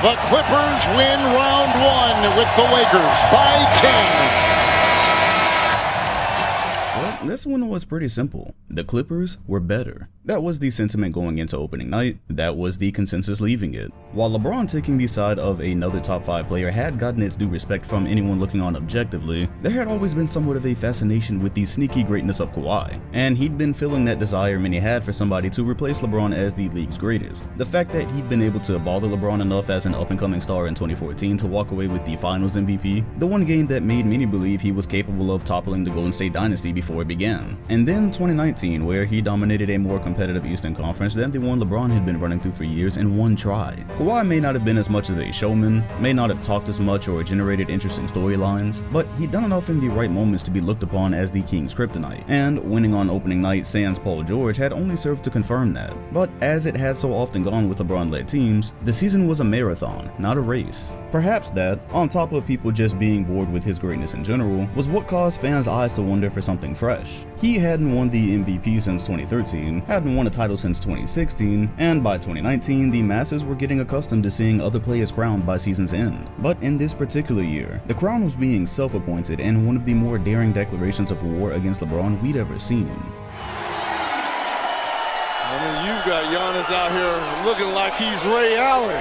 The Clippers win round one with the Lakers by 10. Well, this one was pretty simple. The Clippers were better. That was the sentiment going into opening night. That was the consensus leaving it. While LeBron taking the side of another top 5 player had gotten its due respect from anyone looking on objectively, there had always been somewhat of a fascination with the sneaky greatness of Kawhi, and he'd been feeling that desire many had for somebody to replace LeBron as the league's greatest. The fact that he'd been able to bother LeBron enough as an up-and-coming star in 2014 to walk away with the Finals MVP, the one game that made many believe he was capable of toppling the Golden State dynasty before it began. And then 2019, where he dominated a more competitive Eastern Conference than the one LeBron had been running through for years in one try. Kawhi may not have been as much of a showman, may not have talked as much or generated interesting storylines, but he'd done enough in the right moments to be looked upon as the King's kryptonite, and winning on opening night sans Paul George had only served to confirm that. But as it had so often gone with LeBron-led teams, the season was a marathon, not a race. Perhaps that, on top of people just being bored with his greatness in general, was what caused fans' eyes to wonder for something fresh. He hadn't won the MVP since 2013, hadn't won a title since 2016, and by 2019, the masses were getting accustomed to seeing other players crowned by season's end. But in this particular year, the crown was being self-appointed and one of the more daring declarations of war against LeBron we'd ever seen. I mean, you got Giannis out here looking like he's Ray Allen.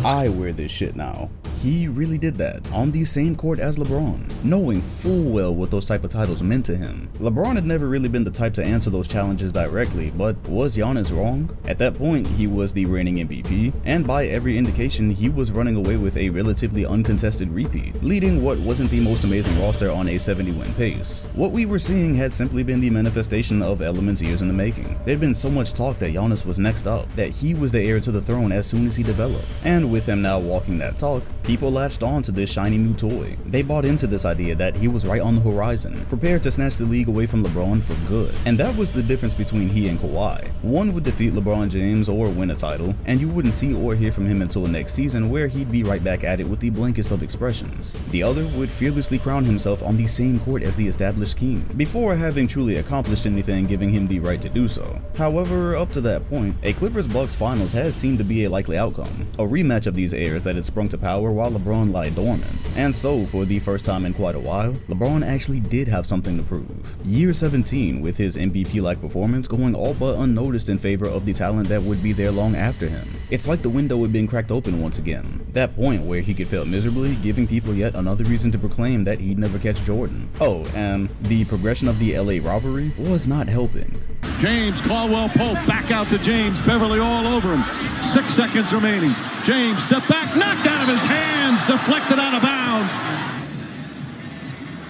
I wear this shit now. He really did that, on the same court as LeBron, knowing full well what those type of titles meant to him. LeBron had never really been the type to answer those challenges directly, but was Giannis wrong? At that point, he was the reigning MVP, and by every indication, he was running away with a relatively uncontested repeat, leading what wasn't the most amazing roster on a 70-win pace. What we were seeing had simply been the manifestation of elements years in the making. There'd been so much talk that Giannis was next up, that he was the heir to the throne as soon as he developed, and with him now walking that talk, people latched on to this shiny new toy. They bought into this idea that he was right on the horizon, prepared to snatch the league away from LeBron for good. And that was the difference between he and Kawhi. One would defeat LeBron James or win a title, and you wouldn't see or hear from him until next season, where he'd be right back at it with the blankest of expressions. The other would fearlessly crown himself on the same court as the established king, before having truly accomplished anything giving him the right to do so. However, up to that point, a Clippers-Bucks finals had seemed to be a likely outcome, a rematch of these heirs that had sprung to power while LeBron lie dormant. And so, for the first time in quite a while, LeBron actually did have something to prove. Year 17, with his MVP-like performance going all but unnoticed in favor of the talent that would be there long after him. It's like the window had been cracked open once again. That point where he could fail miserably, giving people yet another reason to proclaim that he'd never catch Jordan. Oh, and the progression of the LA rivalry was not helping. James, Caldwell Pope, back out to James, Beverly all over him. 6 seconds remaining. James, step back, knocked out of his hands, deflected out of bounds.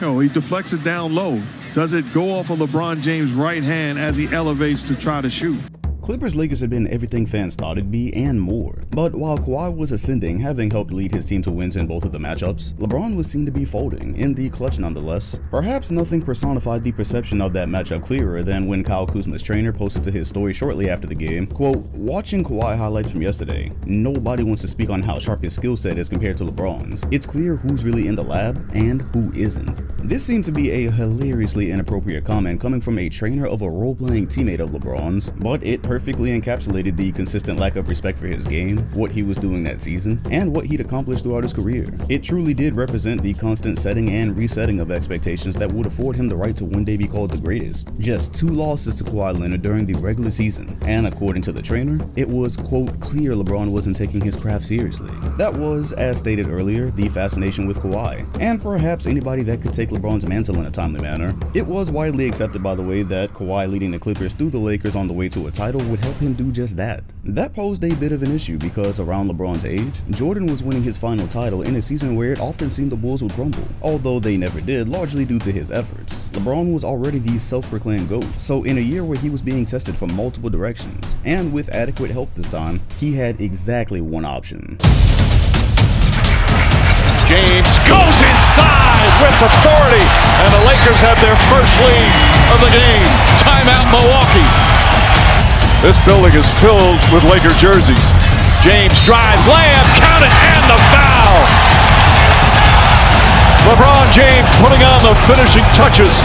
No, he deflects it down low. Does it go off of LeBron James' right hand as he elevates to try to shoot? Clippers-Lakers had been everything fans thought it'd be and more. But while Kawhi was ascending, having helped lead his team to wins in both of the matchups, LeBron was seen to be folding, in the clutch nonetheless. Perhaps nothing personified the perception of that matchup clearer than when Kyle Kuzma's trainer posted to his story shortly after the game, quote, "Watching Kawhi highlights from yesterday, nobody wants to speak on how sharp his skill set is compared to LeBron's. It's clear who's really in the lab and who isn't." This seemed to be a hilariously inappropriate comment coming from a trainer of a role-playing teammate of LeBron's, but it perfectly encapsulated the consistent lack of respect for his game, what he was doing that season, and what he'd accomplished throughout his career. It truly did represent the constant setting and resetting of expectations that would afford him the right to one day be called the greatest. Just 2 losses to Kawhi Leonard during the regular season, and according to the trainer, it was, quote, clear LeBron wasn't taking his craft seriously. That was, as stated earlier, the fascination with Kawhi, and perhaps anybody that could take LeBron's mantle in a timely manner. It was widely accepted, by the way, that Kawhi leading the Clippers through the Lakers on the way to a title would help him do just that. That posed a bit of an issue because around LeBron's age, Jordan was winning his final title in a season where it often seemed the Bulls would crumble, although they never did, largely due to his efforts. LeBron was already the self-proclaimed GOAT, so in a year where he was being tested from multiple directions, and with adequate help this time, he had exactly one option. James goes inside with authority, and the Lakers have their first lead of the game. Timeout, Milwaukee. This building is filled with Laker jerseys. James drives, layup, count it, and the foul. LeBron James putting on the finishing touches.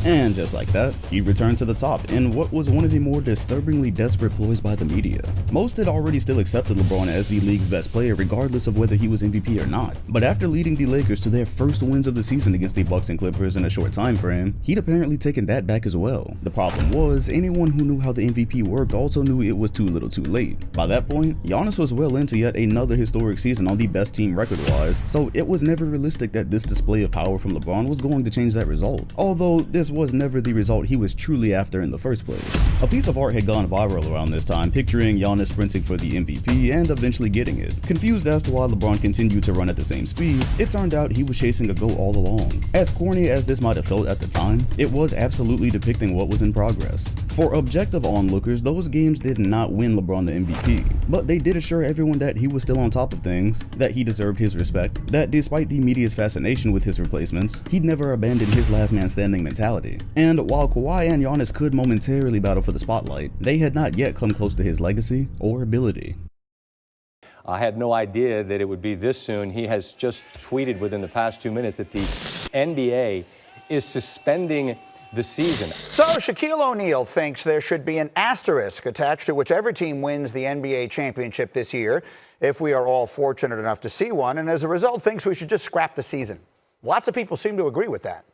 And just like that, he returned to the top in what was one of the more disturbingly desperate ploys by the media. Most had already still accepted LeBron as the league's best player regardless of whether he was MVP or not. But after leading the Lakers to their first wins of the season against the Bucks and Clippers in a short time frame, he'd apparently taken that back as well. The problem was, anyone who knew how the MVP worked also knew it was too little too late. By that point, Giannis was well into yet another historic season on the best team record-wise, so it was never realistic that this display of power from LeBron was going to change that result. Although this was never the result he was truly after in the first place. A piece of art had gone viral around this time picturing Giannis sprinting for the MVP and eventually getting it. Confused as to why LeBron continued to run at the same speed, it turned out he was chasing a goal all along. As corny as this might have felt at the time, it was absolutely depicting what was in progress. For objective onlookers, those games did not win LeBron the MVP, but they did assure everyone that he was still on top of things, that he deserved his respect, that despite the media's fascination with his replacements, he'd never abandoned his last man standing mentality. And while Kawhi and Giannis could momentarily battle for the spotlight, they had not yet come close to his legacy or ability. I had no idea that it would be this soon. He has just tweeted within the past 2 minutes that the NBA is suspending the season. So Shaquille O'Neal thinks there should be an asterisk attached to whichever team wins the NBA championship this year, if we are all fortunate enough to see one, and as a result thinks we should just scrap the season. Lots of people seem to agree with that.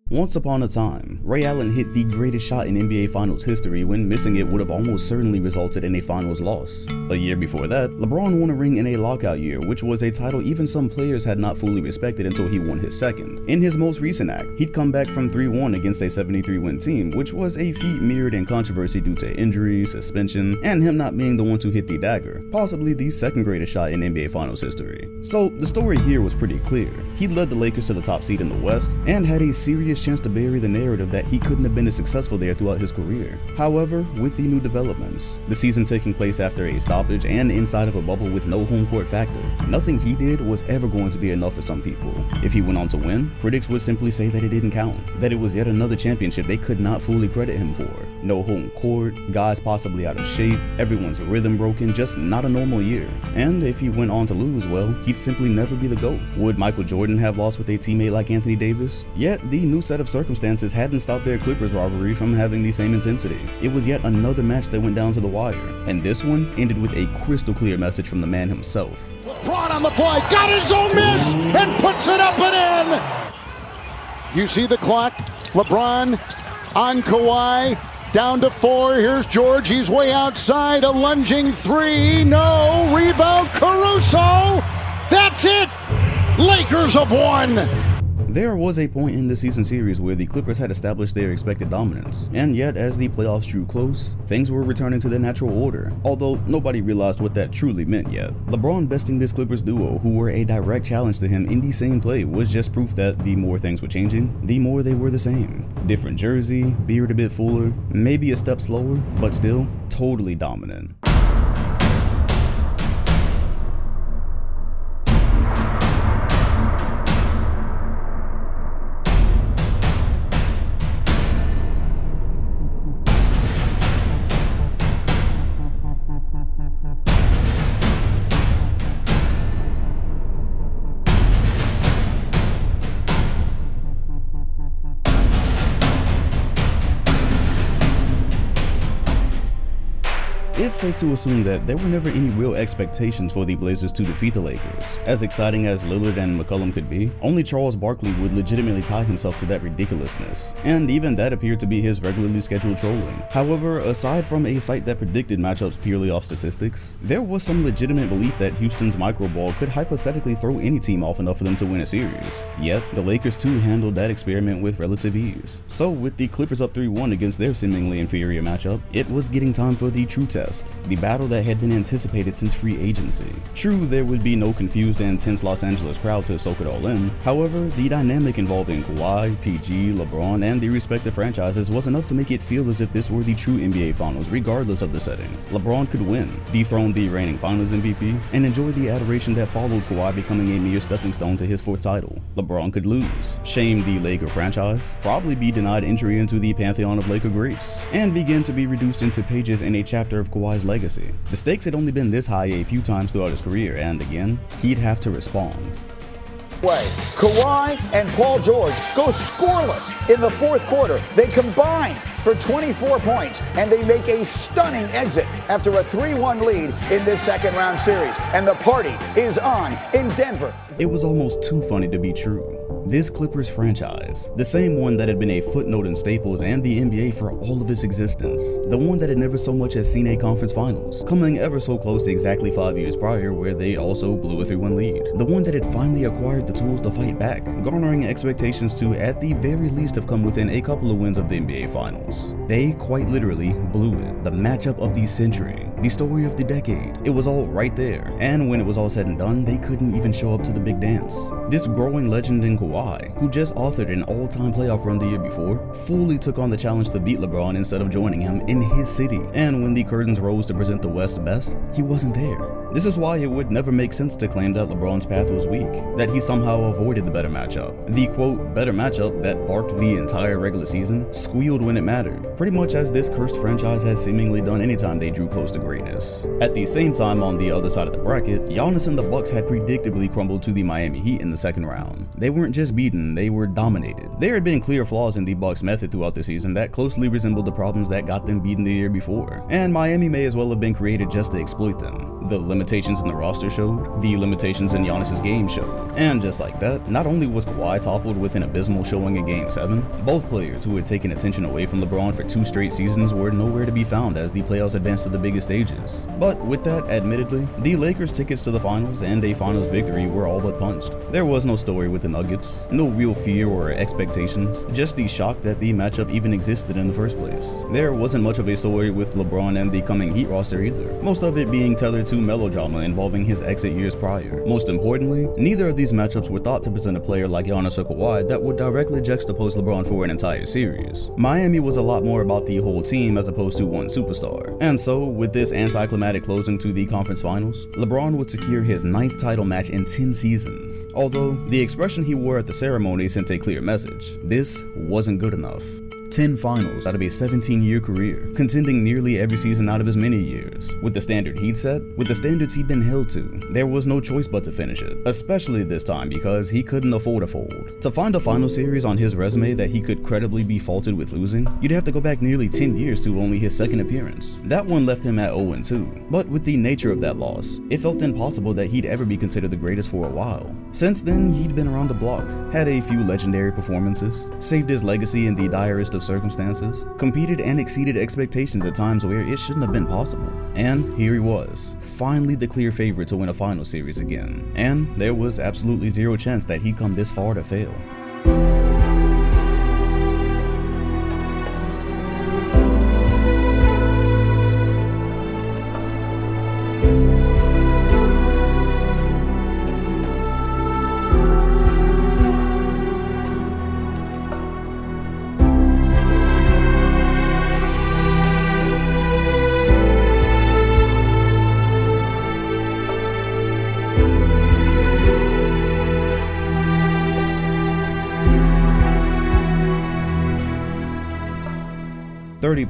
Once upon a time, Ray Allen hit the greatest shot in NBA Finals history when missing it would have almost certainly resulted in a Finals loss. A year before that, LeBron won a ring in a lockout year, which was a title even some players had not fully respected until he won his second. In his most recent act, he'd come back from 3-1 against a 73-win team, which was a feat mirrored in controversy due to injury, suspension, and him not being the one to hit the dagger, possibly the second greatest shot in NBA Finals history. So the story here was pretty clear. He led the Lakers to the top seed in the West, and had a serious chance to bury the narrative that he couldn't have been as successful there throughout his career. However, with the new developments, the season taking place after a stoppage and inside of a bubble with no home court factor, nothing he did was ever going to be enough for some people. If he went on to win, critics would simply say that it didn't count, that it was yet another championship they could not fully credit him for. No home court, guys possibly out of shape, everyone's rhythm broken, just not a normal year. And if he went on to lose, well, he'd simply never be the GOAT. Would Michael Jordan have lost with a teammate like Anthony Davis? Yet, the new set of circumstances hadn't stopped their Clippers rivalry from having the same intensity. It was yet another match that went down to the wire, and this one ended with a crystal clear message from the man himself. LeBron on the fly, got his own miss, and puts it up and in! You see the clock, LeBron on Kawhi, down to 4, here's George, he's way outside, a lunging 3, no, rebound Caruso, that's it! Lakers have won! There was a point in the season series where the Clippers had established their expected dominance, and yet as the playoffs drew close, things were returning to their natural order, although nobody realized what that truly meant yet. LeBron besting this Clippers duo, who were a direct challenge to him in the same play, was just proof that the more things were changing, the more they were the same. Different jersey, beard a bit fuller, maybe a step slower, but still totally dominant. It's safe to assume that there were never any real expectations for the Blazers to defeat the Lakers. As exciting as Lillard and McCollum could be, only Charles Barkley would legitimately tie himself to that ridiculousness, and even that appeared to be his regularly scheduled trolling. However, aside from a site that predicted matchups purely off statistics, there was some legitimate belief that Houston's microball could hypothetically throw any team off enough for them to win a series. Yet, the Lakers too handled that experiment with relative ease. So with the Clippers up 3-1 against their seemingly inferior matchup, it was getting time for the true test. The battle that had been anticipated since free agency. True, there would be no confused and tense Los Angeles crowd to soak it all in. However, the dynamic involving Kawhi, PG, LeBron, and the respective franchises was enough to make it feel as if this were the true NBA Finals regardless of the setting. LeBron could win, dethrone the reigning Finals MVP, and enjoy the adoration that followed Kawhi becoming a mere stepping stone to his 4th title. LeBron could lose, shame the Laker franchise, probably be denied entry into the pantheon of Laker greats, and begin to be reduced into pages in a chapter of Kawhi's legacy. The stakes had only been this high a few times throughout his career, and again, he'd have to respond. Way. Kawhi and Paul George go scoreless in the fourth quarter. They combine for 24 points, and they make a stunning exit after a 3-1 lead in this second-round series. And the party is on in Denver. It was almost too funny to be true. This Clippers franchise, the same one that had been a footnote in Staples and the NBA for all of its existence, the one that had never so much as seen a conference finals, coming ever so close exactly 5 years prior where they also blew a 3-1 lead, the one that had finally acquired the tools to fight back, garnering expectations to at the very least have come within a couple of wins of the NBA finals. They quite literally blew it. The matchup of the century, the story of the decade, it was all right there, and when it was all said and done, they couldn't even show up to the big dance. This growing legend in Kawhi, who just authored an all-time playoff run the year before, fully took on the challenge to beat LeBron instead of joining him in his city. And when the curtains rose to present the West's best, he wasn't there. This is why it would never make sense to claim that LeBron's path was weak, that he somehow avoided the better matchup. The quote, better matchup that barked the entire regular season, squealed when it mattered, pretty much as this cursed franchise has seemingly done anytime they drew close to greatness. At the same time, on the other side of the bracket, Giannis and the Bucks had predictably crumbled to the Miami Heat in the second round. They weren't just beaten, they were dominated. There had been clear flaws in the Bucks' method throughout the season that closely resembled the problems that got them beaten the year before, and Miami may as well have been created just to exploit them. The limitations in the roster showed, the limitations in Giannis's game showed, and just like that, not only was Kawhi toppled with an abysmal showing in Game 7, both players who had taken attention away from LeBron for 2 straight seasons were nowhere to be found as the playoffs advanced to the biggest stages. But with that, admittedly, the Lakers' tickets to the finals and a finals victory were all but punched. There was no story with the Nuggets, no real fear or expectations, just the shock that the matchup even existed in the first place. There wasn't much of a story with LeBron and the coming Heat roster either, most of it being tethered to melodrama involving his exit years prior. Most importantly, neither of these matchups were thought to present a player like Giannis or Kawhi that would directly juxtapose LeBron for an entire series. Miami was a lot more about the whole team as opposed to one superstar. And so, with this anticlimactic closing to the conference finals, LeBron would secure his 9th title match in 10 seasons. Although, the expression he wore at the ceremony sent a clear message. This wasn't good enough. 10 finals out of a 17-year career, contending nearly every season out of his many years. With the standard he'd set, with the standards he'd been held to, there was no choice but to finish it, especially this time because he couldn't afford a fold. To find a final series on his resume that he could credibly be faulted with losing, you'd have to go back nearly 10 years to only his second appearance. That one left him at 0-2, but with the nature of that loss, it felt impossible that he'd ever be considered the greatest for a while. Since then, he'd been around the block, had a few legendary performances, saved his legacy in the direst of circumstances, competed and exceeded expectations at times where it shouldn't have been possible. And here he was, finally the clear favorite to win a final series again. And there was absolutely zero chance that he'd come this far to fail.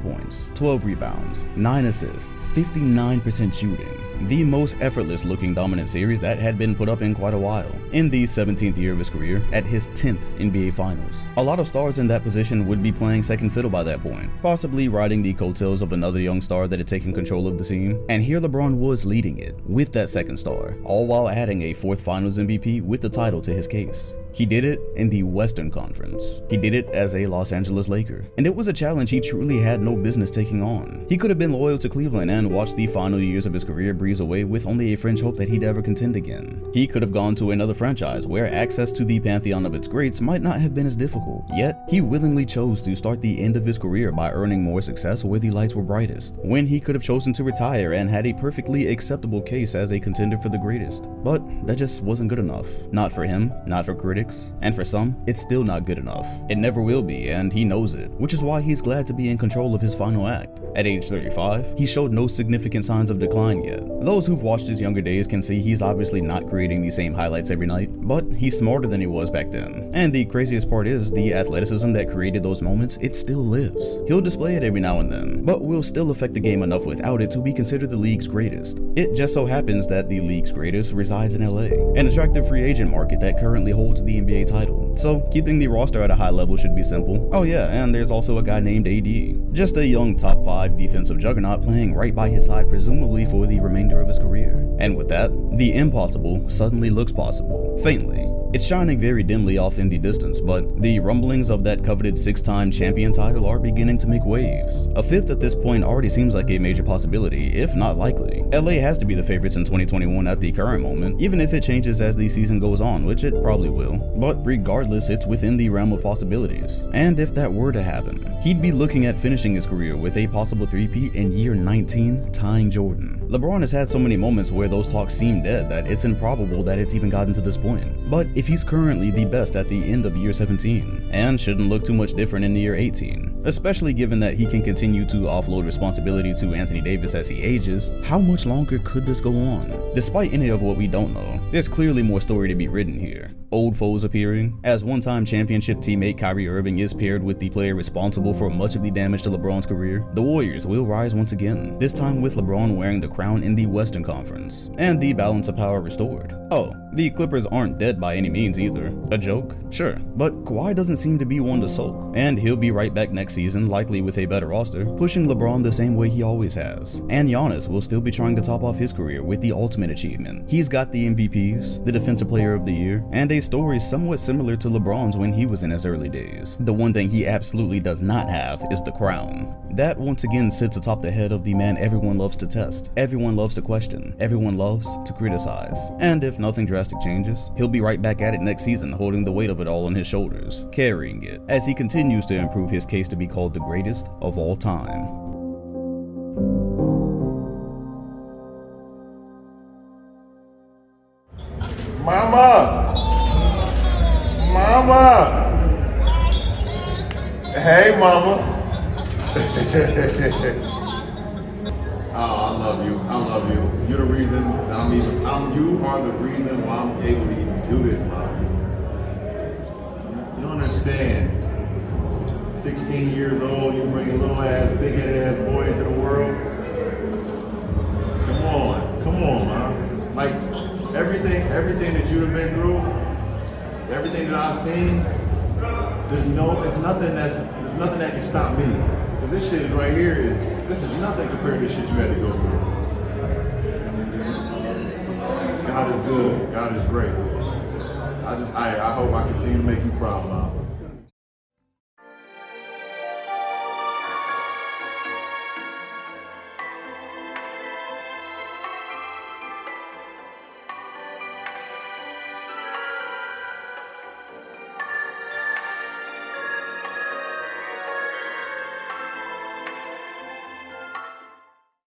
Points, 12 rebounds, 9 assists, 59% shooting. The most effortless looking dominant series that had been put up in quite a while. In the 17th year of his career, at his 10th NBA Finals. A lot of stars in that position would be playing second fiddle by that point, possibly riding the coattails of another young star that had taken control of the scene. And here LeBron was leading it, with that second star, all while adding a 4th Finals MVP with the title to his case. He did it in the Western Conference. He did it as a Los Angeles Laker. And it was a challenge he truly had no business taking on. He could have been loyal to Cleveland and watched the final years of his career breeze away with only a fringe hope that he'd ever contend again. He could have gone to another franchise where access to the pantheon of its greats might not have been as difficult. Yet, he willingly chose to start the end of his career by earning more success where the lights were brightest, when he could have chosen to retire and had a perfectly acceptable case as a contender for the greatest. But that just wasn't good enough. Not for him, not for critics, and for some, it's still not good enough. It never will be, and he knows it, which is why he's glad to be in control of his final act. At age 35, he showed no significant signs of decline yet. Those who've watched his younger days can see he's obviously not creating the same highlights every night, but he's smarter than he was back then. And the craziest part is, the athleticism that created those moments, it still lives. He'll display it every now and then, but will still affect the game enough without it to be considered the league's greatest. It just so happens that the league's greatest resides in LA, an attractive free agent market that currently holds the NBA title. So keeping the roster at a high level should be simple. Oh yeah, and there's also a guy named AD. Just a young top 5 defensive juggernaut playing right by his side presumably for the remainder of his career. And with that, the impossible suddenly looks possible, faintly. It's shining very dimly off in the distance, but the rumblings of that coveted 6-time champion title are beginning to make waves. A 5th at this point already seems like a major possibility, if not likely. LA has to be the favorites in 2021 at the current moment, even if it changes as the season goes on, which it probably will. But regardless, it's within the realm of possibilities. And if that were to happen, he'd be looking at finishing his career with a possible three-peat in year 19, tying Jordan. LeBron has had so many moments where those talks seem dead that it's improbable that it's even gotten to this point. But if he's currently the best at the end of year 17, and shouldn't look too much different in year 18, especially given that he can continue to offload responsibility to Anthony Davis as he ages, how much longer could this go on? Despite any of what we don't know, there's clearly more story to be written here. Old foes appearing, as one-time championship teammate Kyrie Irving is paired with the player responsible for much of the damage to LeBron's career. The Warriors will rise once again, this time with LeBron wearing the crown in the Western Conference, and the balance of power restored. Oh, the Clippers aren't dead by any means either. A joke? Sure, but Kawhi doesn't seem to be one to sulk, and he'll be right back next season, likely with a better roster, pushing LeBron the same way he always has. And Giannis will still be trying to top off his career with the ultimate achievement. He's got the MVPs, the Defensive Player of the Year, and a story somewhat similar to LeBron's when he was in his early days. The one thing he absolutely does not have is the crown. That once again sits atop the head of the man everyone loves to test, everyone loves to question, everyone loves to criticize. And if nothing drastic changes, he'll be right back at it next season, holding the weight of it all on his shoulders, carrying it, as he continues to improve his case to be called the greatest of all time. Mama! Mama! Hey, Mama! Oh, I love you. I love you. You're the reason you are the reason why I'm able to even do this, Mom. You don't understand. 16 years old, you bring a little ass, big-headed ass boy into the world. Come on, Mom. Like, everything that you've been through, everything that I've seen, there's nothing that can stop me. Because this shit is right here, this is nothing compared to the shit you had to go through. God is good, God is great. I hope I continue to make you proud, Mom.